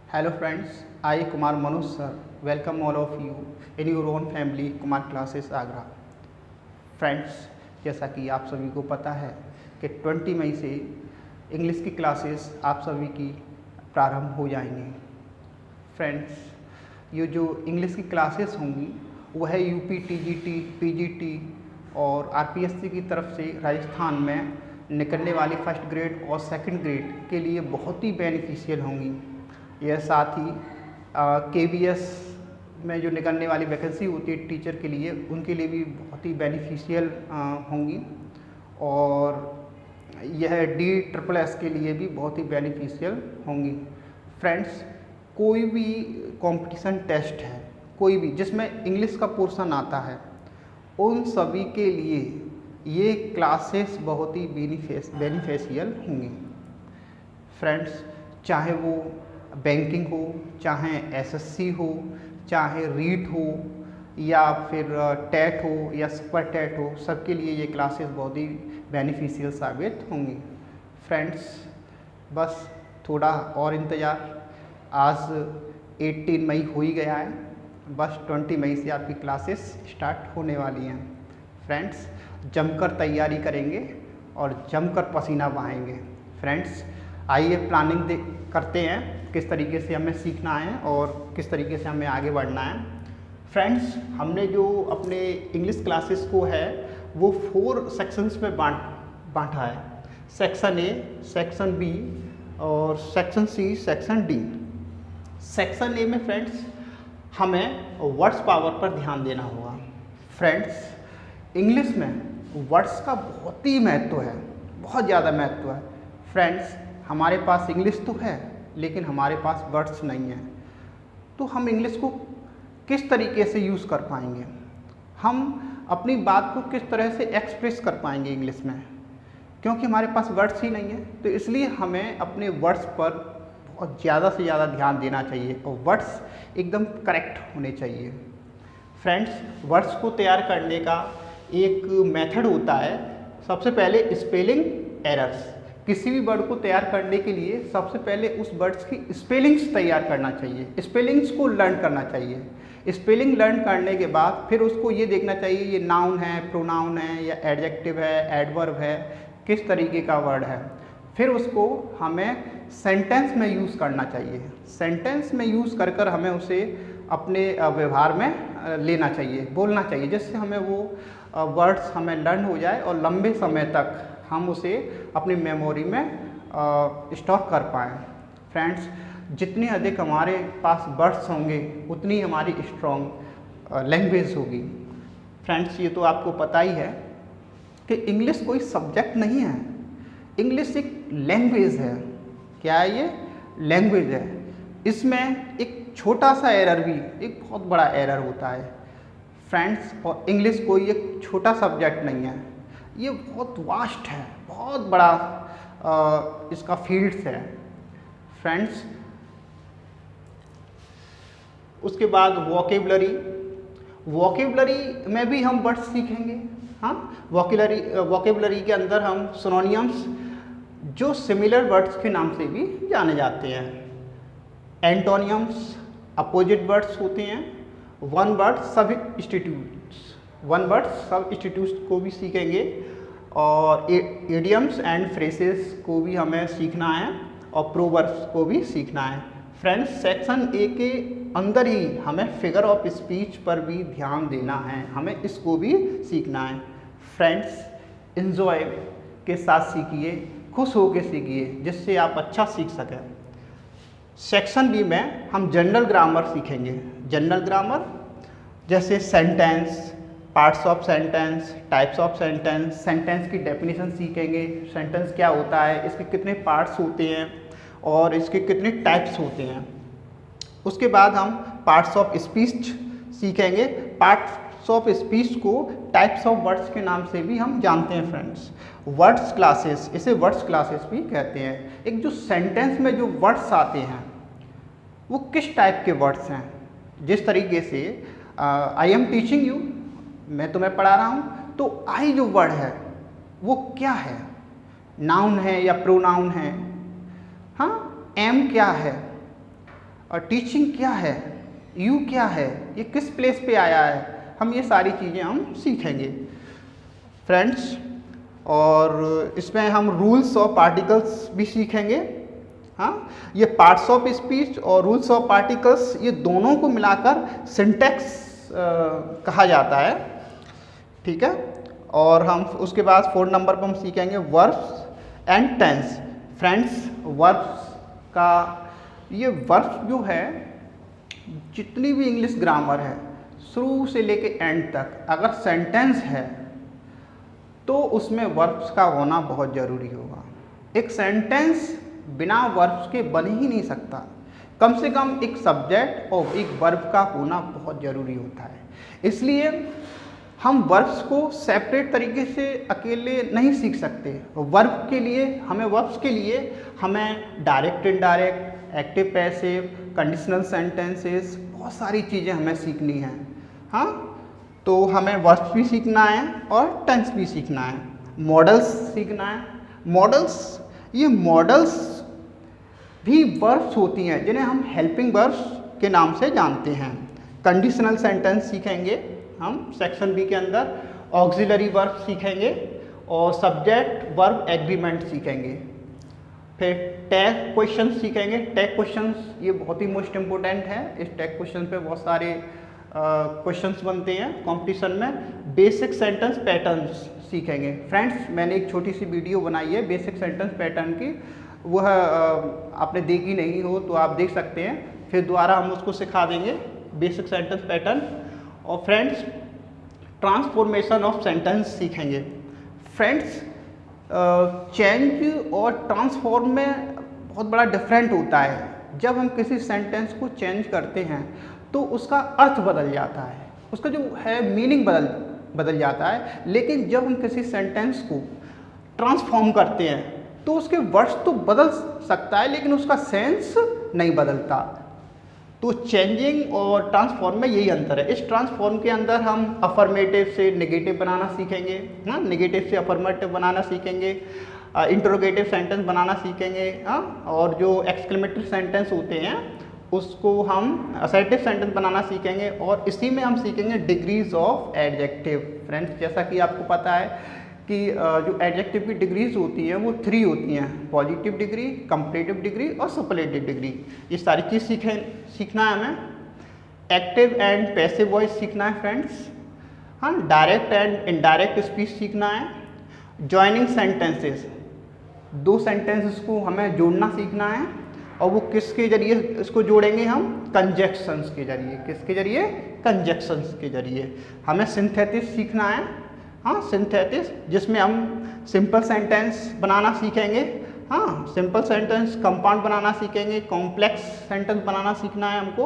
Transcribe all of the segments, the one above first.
Hello friends, I Kumar Manoj sir welcome all of you in your own family Kumar Classes Agra. Friends, जैसा कि आप सभी को पता है कि 20 मई से इंग्लिश की क्लासेस आप सभी की प्रारंभ हो जाएंगी। फ्रेंड्स, ये जो इंग्लिश की क्लासेस होंगी वह यूपी, टीजीटी, पीजीटी और आरपीएससी की तरफ से राजस्थान में निकलने वाली फर्स्ट ग्रेड और सेकंड ग्रेड के लिए बहुत ही बेनिफिशियल होंगी। यह साथ ही केवीएस में जो निकलने वाली वैकेंसी होती है टीचर के लिए, उनके लिए भी बहुत ही बेनिफिशियल होंगी और यह DSSS के लिए भी बहुत ही बेनिफिशियल होंगी। फ्रेंड्स, कोई भी कंपटीशन टेस्ट है, कोई भी जिसमें इंग्लिश का पोर्शन आता है, उन सभी के लिए ये क्लासेस बहुत ही बेनिफिशियल होंगी। फ्रेंड्स, चाहे वो बैंकिंग हो, चाहे एसएससी हो, चाहे रीट हो या फिर टेट हो या सुपर टेट हो, सबके लिए ये क्लासेस बहुत ही बेनिफिशियल साबित होंगी। फ्रेंड्स, बस थोड़ा और इंतज़ार, आज 18 मई हो ही गया है, बस 20 मई से आपकी क्लासेस स्टार्ट होने वाली हैं। फ्रेंड्स, जमकर तैयारी करेंगे और जमकर पसीना बहाएंगे। फ्रेंड्स, आइए प्लानिंग करते हैं किस तरीके से हमें सीखना है और किस तरीके से हमें आगे बढ़ना है। फ्रेंड्स, हमने जो अपने इंग्लिश क्लासेस को है वो 4 सेक्शंस में बांटा है। सेक्शन ए, सेक्शन बी और section C, section D. Section A में फ्रेंड्स हमें वर्ड्स पावर पर ध्यान देना होगा। फ्रेंड्स, इंग्लिश में वर्ड्स का बहुत ही महत्व है, बहुत ज़्यादा महत्व है। फ्रेंड्स, हमारे पास इंग्लिश तो है लेकिन हमारे पास वर्ड्स नहीं हैं, तो हम इंग्लिश को किस तरीके से यूज़ कर पाएंगे, हम अपनी बात को किस तरह से एक्सप्रेस कर पाएंगे इंग्लिश में, क्योंकि हमारे पास वर्ड्स ही नहीं है। तो इसलिए हमें अपने वर्ड्स पर बहुत ज़्यादा से ज़्यादा ध्यान देना चाहिए और वर्ड्स एकदम करेक्ट होने चाहिए। फ्रेंड्स, वर्ड्स को तैयार करने का एक मेथड होता है। सबसे पहले स्पेलिंग एरर्स। किसी भी वर्ड को तैयार करने के लिए सबसे पहले उस वर्ड्स की स्पेलिंग्स तैयार करना चाहिए, स्पेलिंग्स को लर्न करना चाहिए। स्पेलिंग लर्न करने के बाद फिर उसको ये देखना चाहिए ये नाउन है, प्रोनाउन है या एडजेक्टिव है, एडवर्ब है, किस तरीके का वर्ड है। फिर उसको हमें सेंटेंस में यूज़ करना चाहिए। सेंटेंस में यूज़ कर कर हमें उसे अपने व्यवहार में लेना चाहिए, बोलना चाहिए, जिससे हमें वो वर्ड्स हमें लर्न हो जाए और लंबे समय तक हम उसे अपनी मेमोरी में स्टोर कर पाएँ। फ्रेंड्स, जितने अधिक हमारे पास वर्ड्स होंगे उतनी हमारी स्ट्रॉन्ग लैंग्वेज होगी। फ्रेंड्स, ये तो आपको पता ही है कि इंग्लिश कोई सब्जेक्ट नहीं है, इंग्लिश एक लैंग्वेज है। क्या है ये? लैंग्वेज है। इसमें एक छोटा सा एरर भी एक बहुत बड़ा एरर होता है। फ्रेंड्स, और इंग्लिश कोई एक छोटा सब्जेक्ट नहीं है, ये बहुत वास्ट है, बहुत बड़ा इसका फील्ड्स है। फ्रेंड्स, उसके बाद वोकेबलरी में भी हम वर्ड्स सीखेंगे। हाँ, वोकेबलरी के अंदर हम सिनोनिम्स, जो सिमिलर वर्ड्स के नाम से भी जाने जाते हैं, एंटोनियम्स, अपोजिट वर्ड्स होते हैं, वन वर्ड सब इंस्टीट्यूट्स को भी सीखेंगे और इडियम्स एंड फ्रेसेस को भी हमें सीखना है और प्रोवर्ब्स को भी सीखना है। फ्रेंड्स, सेक्शन ए के अंदर ही हमें फिगर ऑफ स्पीच पर भी ध्यान देना है, हमें इसको भी सीखना है। फ्रेंड्स, एंजॉय के साथ सीखिए, खुश होकर सीखिए, जिससे आप अच्छा सीख सकें। सेक्शन बी में हम जनरल ग्रामर सीखेंगे। जनरल ग्रामर जैसे sentence, parts of sentence, types of sentence, sentence की डेफिनेशन सीखेंगे, सेंटेंस क्या होता है, इसके कितने पार्ट्स होते हैं और इसके कितने टाइप्स होते हैं। उसके बाद हम पार्ट्स ऑफ स्पीच सीखेंगे। पार्ट्स ऑफ स्पीच को टाइप्स ऑफ वर्ड्स के नाम से भी हम जानते हैं। फ्रेंड्स, वर्ड्स क्लासेस, इसे वर्ड्स क्लासेस भी कहते हैं। एक जो सेंटेंस में जो वर्ड्स आते हैं वो किस टाइप के वर्ड्स हैं, जिस तरीके से आई एम टीचिंग यू, मैं तुम्हें पढ़ा रहा हूँ, तो आई जो वर्ड है वो क्या है, नाउन है या प्रोनाउन है। हाँ, एम क्या है, टीचिंग क्या है, यू क्या है, ये किस प्लेस पे आया है, हम ये सारी चीज़ें हम सीखेंगे फ्रेंड्स। और इसमें हम रूल्स ऑफ पार्टिकल्स भी सीखेंगे। हाँ, ये पार्ट्स ऑफ स्पीच और रूल्स ऑफ पार्टिकल्स ये दोनों को मिलाकर सिंटैक्स कहा जाता है, ठीक है। और हम उसके बाद 4 नंबर पर हम सीखेंगे verbs and tense. Friends, verbs का ये वर्ब्स जो है, जितनी भी इंग्लिश ग्रामर है शुरू से लेके एंड तक, अगर सेंटेंस है तो उसमें वर्ब्स का होना बहुत ज़रूरी होगा। एक सेंटेंस बिना वर्ब्स के बन ही नहीं सकता। कम से कम एक सब्जेक्ट और एक वर्ब का होना बहुत ज़रूरी होता है। इसलिए हम वर्ब्स को सेपरेट तरीके से अकेले नहीं सीख सकते। वर्ब के लिए हमें direct, indirect, active, passive, conditional sentences, बहुत सारी चीज़ें हमें सीखनी हैं। हाँ, तो हमें वर्ब्स भी सीखना है और टेंस भी सीखना है, मॉडल्स सीखना है। मॉडल्स, ये मॉडल्स भी वर्ब्स होती हैं जिन्हें हम हेल्पिंग वर्ब्स के नाम से जानते हैं। कंडीशनल सेंटेंस सीखेंगे हम सेक्शन बी के अंदर, ऑक्सिलरी वर्ब सीखेंगे और सब्जेक्ट वर्ब एग्रीमेंट सीखेंगे। फिर टैग क्वेश्चन सीखेंगे। टैग क्वेश्चंस ये बहुत ही मोस्ट इम्पोर्टेंट है। इस टैग क्वेश्चन पे बहुत सारे क्वेश्चंस बनते हैं कंपटीशन में। बेसिक सेंटेंस पैटर्न्स सीखेंगे। फ्रेंड्स, मैंने एक छोटी सी वीडियो बनाई है बेसिक सेंटेंस पैटर्न की, वह आपने देखी नहीं हो तो आप देख सकते हैं, फिर दोबारा हम उसको सिखा देंगे बेसिक सेंटेंस पैटर्न। और फ्रेंड्स, ट्रांसफॉर्मेशन ऑफ सेंटेंस सीखेंगे। फ्रेंड्स, चेंज और ट्रांसफॉर्म में बहुत बड़ा डिफरेंट होता है। जब हम किसी सेंटेंस को चेंज करते हैं तो उसका अर्थ बदल जाता है, उसका जो है मीनिंग बदल जाता है। लेकिन जब हम किसी सेंटेंस को ट्रांसफॉर्म करते हैं तो उसके वर्ड्स तो बदल सकता है लेकिन उसका सेंस नहीं बदलता। तो चेंजिंग और ट्रांसफॉर्म में यही अंतर है। इस ट्रांसफॉर्म के अंदर हम अफर्मेटिव से नेगेटिव बनाना सीखेंगे, हाँ, नेगेटिव से अफर्मेटिव बनाना सीखेंगे, इंटरोगेटिव सेंटेंस बनाना सीखेंगे, हाँ, और जो एक्सक्लेमेटरी सेंटेंस होते हैं उसको हम असर्टिव सेंटेंस बनाना सीखेंगे। और इसी में हम सीखेंगे डिग्रीज ऑफ एडजेक्टिव। फ्रेंड्स, जैसा कि आपको पता है कि जो एडजेक्टिव की डिग्रीज होती हैं वो 3 होती हैं, पॉजिटिव डिग्री, कंपैरेटिव डिग्री और सुपरलेटिव डिग्री। ये सारी चीज़ सीखना है हमें। एक्टिव एंड पैसिव वॉइस सीखना है फ्रेंड्स, हाँ, डायरेक्ट एंड इनडायरेक्ट स्पीच सीखना है। जॉइनिंग सेंटेंसेस, 2 सेंटेंसेस को हमें जोड़ना सीखना है और वो किसके जरिए इसको जोड़ेंगे हम? कंजक्शंस के जरिए। किसके जरिए? कंजक्शंस के जरिए। हमें सिंथेसिस सीखना है, हाँ, सिंथेसिस, जिसमें हम सिंपल सेंटेंस बनाना सीखेंगे, हाँ, सिंपल सेंटेंस, कंपाउंड बनाना सीखेंगे, कॉम्प्लेक्स सेंटेंस बनाना सीखना है हमको।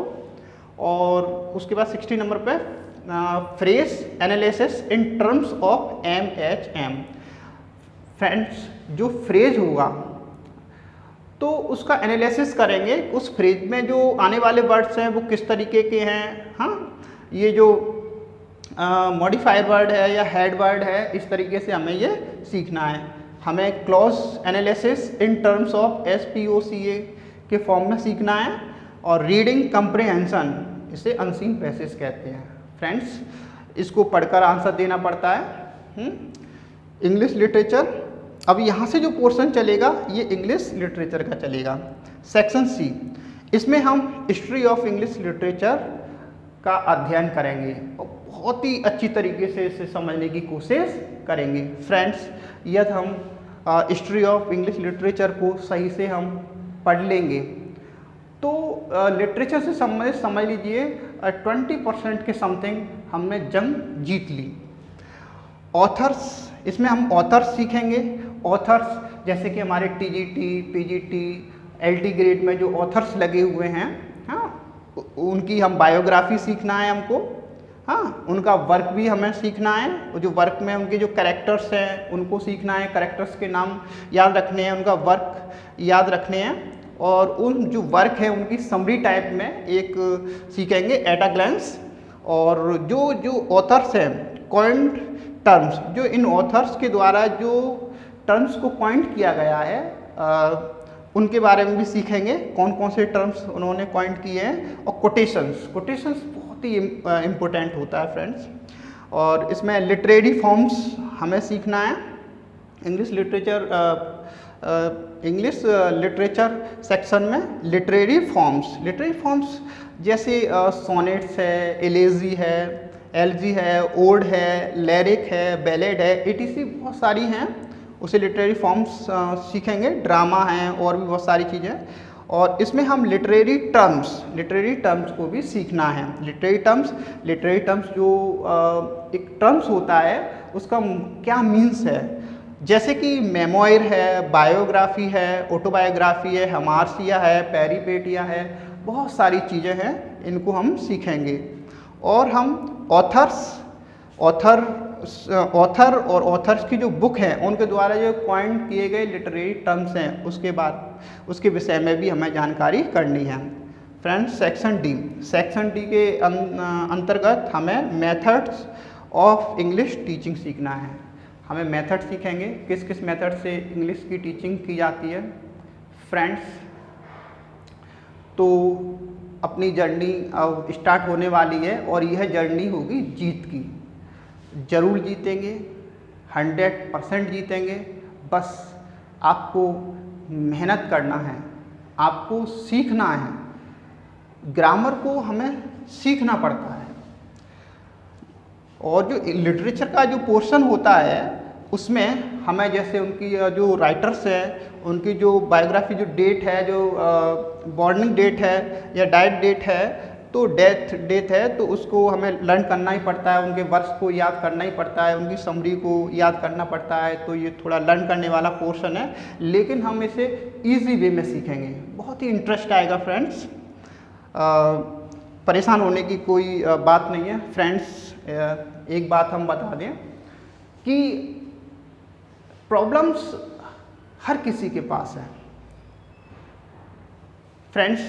और उसके बाद 60 नंबर पे phrase analysis in terms of MHM। Friends, जो फ्रेज होगा तो उसका एनालिसिस करेंगे, उस फ्रेज में जो आने वाले वर्ड्स हैं वो किस तरीके के हैं, हाँ, ये जो मॉडिफायर वर्ड है या हेड वर्ड है, इस तरीके से हमें ये सीखना है। हमें clause analysis in terms of SPOCA के फॉर्म में सीखना है। और रीडिंग कंप्रिहेंशन, इसे अनसीन पैसेज कहते हैं। फ्रेंड्स, इसको पढ़कर आंसर देना पड़ता है। इंग्लिश लिटरेचर, अब यहाँ से जो पोर्शन चलेगा ये इंग्लिश लिटरेचर का चलेगा। सेक्शन C, इसमें हम हिस्ट्री ऑफ इंग्लिश लिटरेचर का अध्ययन करेंगे और बहुत ही अच्छी तरीके से इसे समझने की कोशिश करेंगे। फ्रेंड्स, यदि हम हिस्ट्री ऑफ इंग्लिश लिटरेचर को सही से हम पढ़ लेंगे तो लिटरेचर से संबंधित समझ लीजिए 20% के समथिंग हमने जंग जीत ली। ऑथर्स, इसमें हम ऑथर्स सीखेंगे। ऑथर्स जैसे कि हमारे TGT, PGT, LT ग्रेड में जो ऑथर्स लगे हुए हैं, हाँ, उनकी हम बायोग्राफी सीखना है हमको, हाँ, उनका वर्क भी हमें सीखना है। और जो वर्क में उनके जो कैरेक्टर्स हैं उनको सीखना है, कैरेक्टर्स के नाम याद रखने हैं, उनका वर्क याद रखने हैं। और उन जो वर्क है उनकी समरी टाइप में एक सीखेंगे, एट अ ग्लैंस। और जो ऑथर्स हैं, कॉइन्ड टर्म्स, जो इन ऑथर्स के द्वारा जो टर्म्स को पॉइंट किया गया है, उनके बारे में भी सीखेंगे, कौन कौन से टर्म्स उन्होंने कॉइंट किए हैं। और कोटेशंस बहुत ही इम्पोर्टेंट होता है फ्रेंड्स। और इसमें लिटरेरी फॉर्म्स हमें सीखना है। इंग्लिश लिटरेचर सेक्शन में लिटरेरी फॉर्म्स जैसे सोनेट्स है, एलेजी है, एलजी है, ओड है, लिरिक है, बैलेड है, एटीसी बहुत सारी हैं, उसे लिटरेरी फॉर्म्स सीखेंगे। ड्रामा हैं और भी बहुत सारी चीज़ें। और इसमें हम लिटरेरी टर्म्स को भी सीखना है। लिटरेरी टर्म्स जो एक टर्म्स होता है उसका क्या मीन्स है, जैसे कि मेमोयर है, बायोग्राफी है, ऑटोबायोग्राफी है, हमार्सिया है, पेरिपेटिया है, बहुत सारी चीज़ें हैं, इनको हम सीखेंगे। और हम ऑथर और ऑथर्स की जो बुक है उनके द्वारा जो कॉइंट किए गए लिटरेरी टर्म्स हैं उसके विषय में भी हमें जानकारी करनी है। फ्रेंड्स, सेक्शन डी के अंतर्गत हमें मेथड्स ऑफ इंग्लिश टीचिंग सीखना है। हमें मेथड सीखेंगे, किस किस मेथड से इंग्लिश की टीचिंग की जाती है। फ्रेंड्स, तो अपनी जर्नी अब स्टार्ट होने वाली है और यह जर्नी होगी जीत की। ज़रूर जीतेंगे, 100% जीतेंगे। बस आपको मेहनत करना है, आपको सीखना है। ग्रामर को हमें सीखना पड़ता है। और जो लिटरेचर का जो पोर्शन होता है उसमें हमें जैसे उनकी जो राइटर्स हैं उनकी जो बायोग्राफी, जो डेट है, जो बॉर्निंग डेट है या डाइट डेट है, तो डेथ है तो उसको हमें लर्न करना ही पड़ता है, उनके वर्ष को याद करना ही पड़ता है, उनकी समरी को याद करना पड़ता है। तो ये थोड़ा लर्न करने वाला पोर्शन है, लेकिन हम इसे ईजी वे में सीखेंगे। बहुत ही इंटरेस्ट आएगा फ्रेंड्स, परेशान होने की कोई बात नहीं है। फ्रेंड्स, एक बात हम बता दें कि प्रॉब्लम्स हर किसी के पास है। फ्रेंड्स,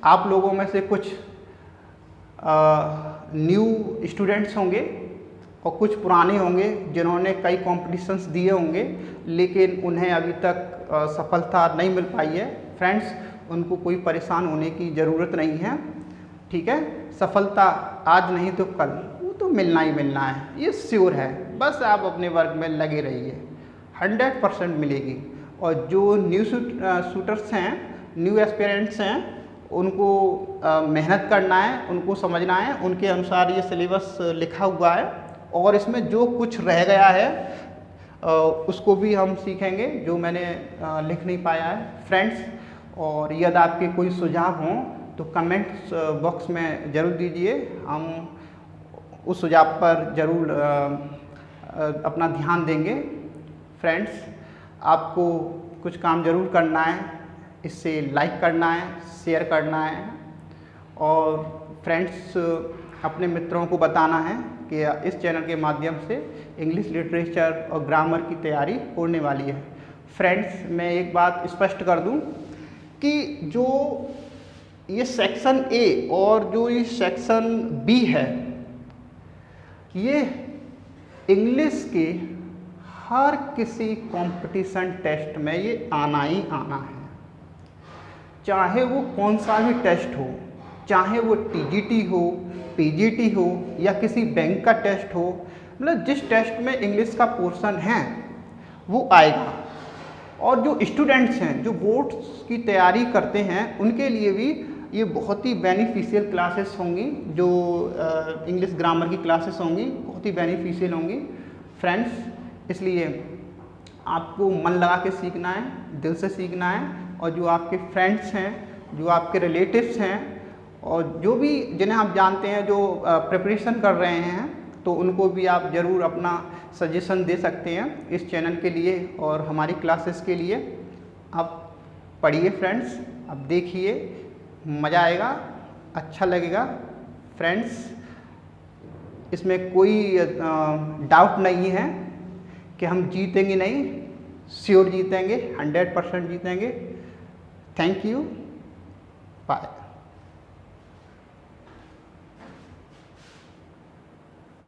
आप लोगों में से कुछ न्यू स्टूडेंट्स होंगे और कुछ पुराने होंगे जिन्होंने कई कॉम्पिटिशन्स दिए होंगे, लेकिन उन्हें अभी तक सफलता नहीं मिल पाई है। फ्रेंड्स, उनको कोई परेशान होने की ज़रूरत नहीं है, ठीक है। सफलता आज नहीं तो कल वो तो मिलना ही मिलना है, ये श्योर है। बस आप अपने वर्क में लगे रहिए, 100% मिलेगी। और जो न्यू शूटर्स हैं, न्यू एस्पिरेंट्स हैं, उनको मेहनत करना है, उनको समझना है। उनके अनुसार ये सिलेबस लिखा हुआ है और इसमें जो कुछ रह गया है उसको भी हम सीखेंगे जो मैंने लिख नहीं पाया है। फ्रेंड्स, और यदि आपके कोई सुझाव हों तो कमेंट्स बॉक्स में ज़रूर दीजिए, हम उस सुझाव पर ज़रूर अपना ध्यान देंगे। फ्रेंड्स, आपको कुछ काम ज़रूर करना है, इससे लाइक करना है, शेयर करना है और फ्रेंड्स अपने मित्रों को बताना है कि इस चैनल के माध्यम से इंग्लिश लिटरेचर और ग्रामर की तैयारी होने वाली है। फ्रेंड्स, मैं एक बात स्पष्ट कर दूं कि जो ये सेक्शन ए और जो ये सेक्शन बी है, ये इंग्लिश के हर किसी कंपटीशन टेस्ट में ये आना ही आना है, चाहे वो कौन सा भी टेस्ट हो, चाहे वो टीजीटी हो, पीजीटी हो या किसी बैंक का टेस्ट हो। मतलब जिस टेस्ट में इंग्लिश का पोर्शन है वो आएगा। और जो स्टूडेंट्स हैं, जो बोर्ड्स की तैयारी करते हैं, उनके लिए भी ये बहुत ही बेनिफिशियल क्लासेस होंगी। जो इंग्लिश ग्रामर की क्लासेस होंगी बहुत ही बेनिफिशियल होंगी फ्रेंड्स। इसलिए आपको मन लगा के सीखना है, दिल से सीखना है। और जो आपके फ्रेंड्स हैं, जो आपके रिलेटिव्स हैं और जो भी जिन्हें आप जानते हैं जो प्रिपरेशन कर रहे हैं, तो उनको भी आप ज़रूर अपना सजेशन दे सकते हैं इस चैनल के लिए और हमारी क्लासेस के लिए। आप पढ़िए फ्रेंड्स, अब देखिए, मज़ा आएगा, अच्छा लगेगा। फ्रेंड्स, इसमें कोई डाउट नहीं है कि हम जीतेंगे नहीं, श्योर जीतेंगे, 100% जीतेंगे। Thank you, bye.